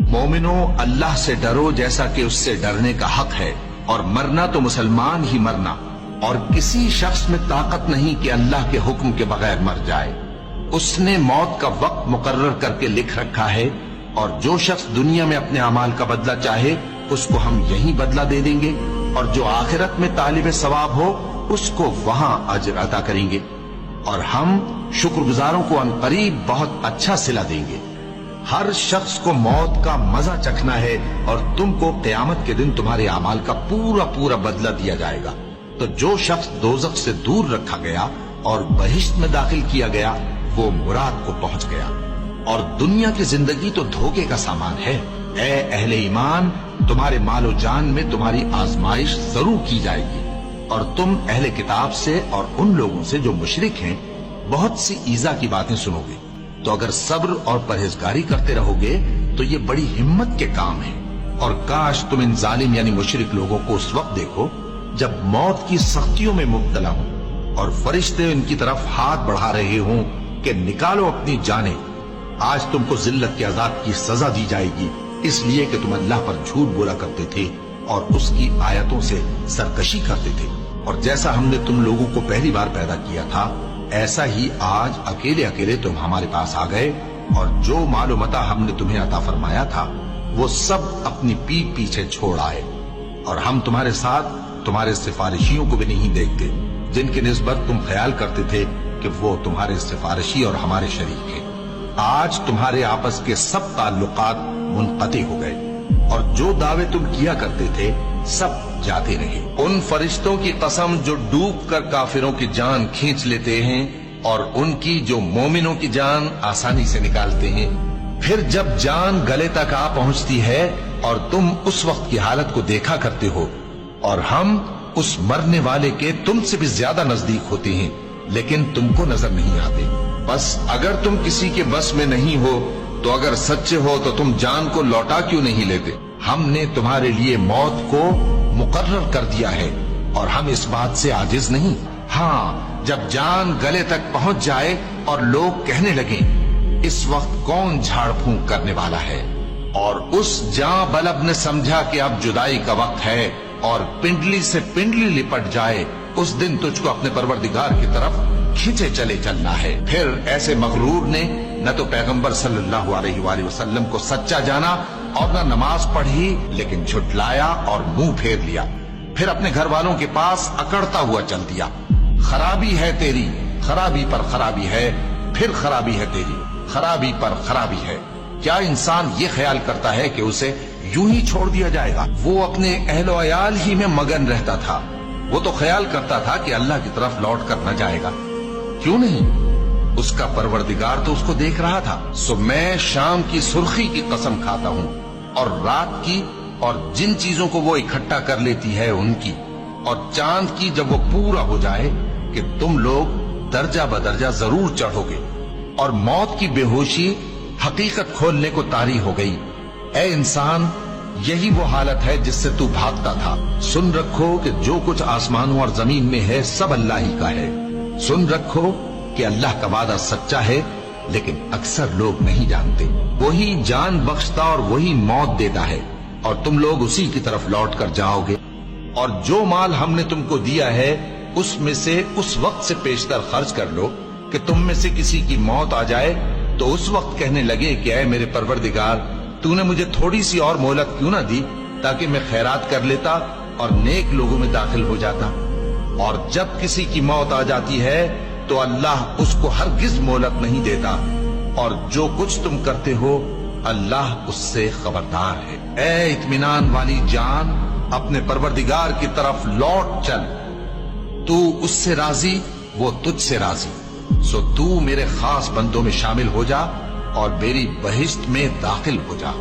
مومنو اللہ سے ڈرو جیسا کہ اس سے ڈرنے کا حق ہے، اور مرنا تو مسلمان ہی مرنا، اور کسی شخص میں طاقت نہیں کہ اللہ کے حکم کے بغیر مر جائے۔ اس نے موت کا وقت مقرر کر کے لکھ رکھا ہے، اور جو شخص دنیا میں اپنے اعمال کا بدلہ چاہے اس کو ہم یہی بدلہ دے دیں گے، اور جو آخرت میں طالب ثواب ہو اس کو وہاں اجر عطا کریں گے، اور ہم شکر گزاروں کو عنقریب بہت اچھا صلہ دیں گے۔ ہر شخص کو موت کا مزہ چکھنا ہے، اور تم کو قیامت کے دن تمہارے اعمال کا پورا پورا بدلہ دیا جائے گا۔ تو جو شخص دوزخ سے دور رکھا گیا اور بہشت میں داخل کیا گیا وہ مراد کو پہنچ گیا، اور دنیا کی زندگی تو دھوکے کا سامان ہے۔ اے اہل ایمان، تمہارے مال و جان میں تمہاری آزمائش ضرور کی جائے گی، اور تم اہل کتاب سے اور ان لوگوں سے جو مشرک ہیں بہت سی ایذا کی باتیں سنو گے۔ تو اگر صبر اور پرہیزگاری کرتے رہو گے تو یہ بڑی ہمت کے کام ہے، اور کاش تم ان ظالم یعنی مشرک لوگوں کو اس وقت دیکھو جب موت کی سختیوں میں مبتلا ہوں، اور فرشتے ان کی طرف ہاتھ بڑھا رہے ہوں کہ نکالو اپنی جانیں، آج تم کو ذلت کے عذاب کی سزا دی جائے گی، اس لیے کہ تم اللہ پر جھوٹ بولا کرتے تھے اور اس کی آیتوں سے سرکشی کرتے تھے۔ اور جیسا ہم نے تم لوگوں کو پہلی بار پیدا کیا تھا ایسا ہی آج اکیلے اکیلے تم ہمارے پاس آ گئے، اور جو مال و متاع ہم نے تمہیں عطا فرمایا تھا وہ سب اپنی پیٹھ پیچھے چھوڑ آئے، اور ہم تمہارے ساتھ تمہارے سفارشیوں کو بھی نہیں دیکھتے جن کی نسبت تم خیال کرتے تھے کہ وہ تمہارے سفارشی اور ہمارے شریک ہیں۔ آج تمہارے آپس کے سب تعلقات منقطع ہو گئے، اور جو دعوے تم کیا کرتے تھے سب جاتے رہے۔ ان فرشتوں کی قسم جو ڈوب کر کافروں کی جان کھینچ لیتے ہیں، اور ان کی جو مومنوں کی جان آسانی سے نکالتے ہیں۔ پھر جب جان گلے تک آ پہنچتی ہے اور تم اس وقت کی حالت کو دیکھا کرتے ہو، اور ہم اس مرنے والے کے تم سے بھی زیادہ نزدیک ہوتے ہیں لیکن تم کو نظر نہیں آتے۔ بس اگر تم کسی کے بس میں نہیں ہو تو اگر سچے ہو تو تم جان کو لوٹا کیوں نہیں لیتے؟ ہم نے تمہارے لیے موت کو مقرر کر دیا ہے، اور ہم اس بات سے عاجز نہیں۔ ہاں، جب جان گلے تک پہنچ جائے اور لوگ کہنے لگیں اس وقت کون جھاڑ پھونک کرنے والا ہے، اور اس جاں بلب نے سمجھا کہ اب جدائی کا وقت ہے اور پنڈلی سے پنڈلی لپٹ جائے، اس دن تجھ کو اپنے پروردگار کی طرف کھینچے چلے چلنا ہے۔ پھر ایسے مغرور نے نہ تو پیغمبر صلی اللہ علیہ وآلہ وسلم کو سچا جانا اور نہ نماز پڑھی، لیکن جھٹلایا اور منہ پھیر لیا، پھر اپنے گھر والوں کے پاس اکڑتا ہوا چل دیا۔ خرابی ہے تیری، خرابی پر خرابی ہے، پھر خرابی ہے تیری، خرابی پر خرابی ہے۔ کیا انسان یہ خیال کرتا ہے کہ اسے یوں ہی چھوڑ دیا جائے گا؟ وہ اپنے اہل و عیال ہی میں مگن رہتا تھا، وہ تو خیال کرتا تھا کہ اللہ کی طرف لوٹ کر نہ جائے گا۔ کیوں نہیں؟ اس کا پروردگار تو اس کو دیکھ رہا تھا۔ سو میں شام کی سرخی کی قسم کھاتا ہوں، اور رات کی، اور جن چیزوں کو وہ اکٹھا کر لیتی ہے ان کی، اور چاند کی جب وہ پورا ہو جائے، کہ تم لوگ درجہ بدرجہ ضرور چڑھو گے، اور موت کی بے ہوشی حقیقت کھولنے کو طاری ہو گئی۔ اے انسان، یہی وہ حالت ہے جس سے تو بھاگتا تھا۔ سن رکھو کہ جو کچھ آسمانوں اور زمین میں ہے سب اللہ ہی کا ہے۔ سن رکھو کہ اللہ کا وعدہ سچا ہے، لیکن اکثر لوگ نہیں جانتے۔ وہی جان بخشتا اور وہی موت دیتا ہے، اور تم لوگ اسی کی طرف لوٹ کر جاؤ گے۔ اور جو مال ہم نے تم کو دیا ہے اس میں سے اس وقت سے پیشتر خرچ کر لو کہ تم میں سے کسی کی موت آ جائے تو اس وقت کہنے لگے کہ اے میرے پروردگار، تو نے مجھے تھوڑی سی اور مہلت کیوں نہ دی تاکہ میں خیرات کر لیتا اور نیک لوگوں میں داخل ہو جاتا۔ اور جب کسی کی موت آ جاتی ہے تو اللہ اس کو ہرگز مہلت نہیں دیتا، اور جو کچھ تم کرتے ہو اللہ اس سے خبردار ہے۔ اے اطمینان والی جان، اپنے پروردگار کی طرف لوٹ چل، تو اس سے راضی، وہ تجھ سے راضی۔ سو تو میرے خاص بندوں میں شامل ہو جا اور میری بہشت میں داخل ہو جا۔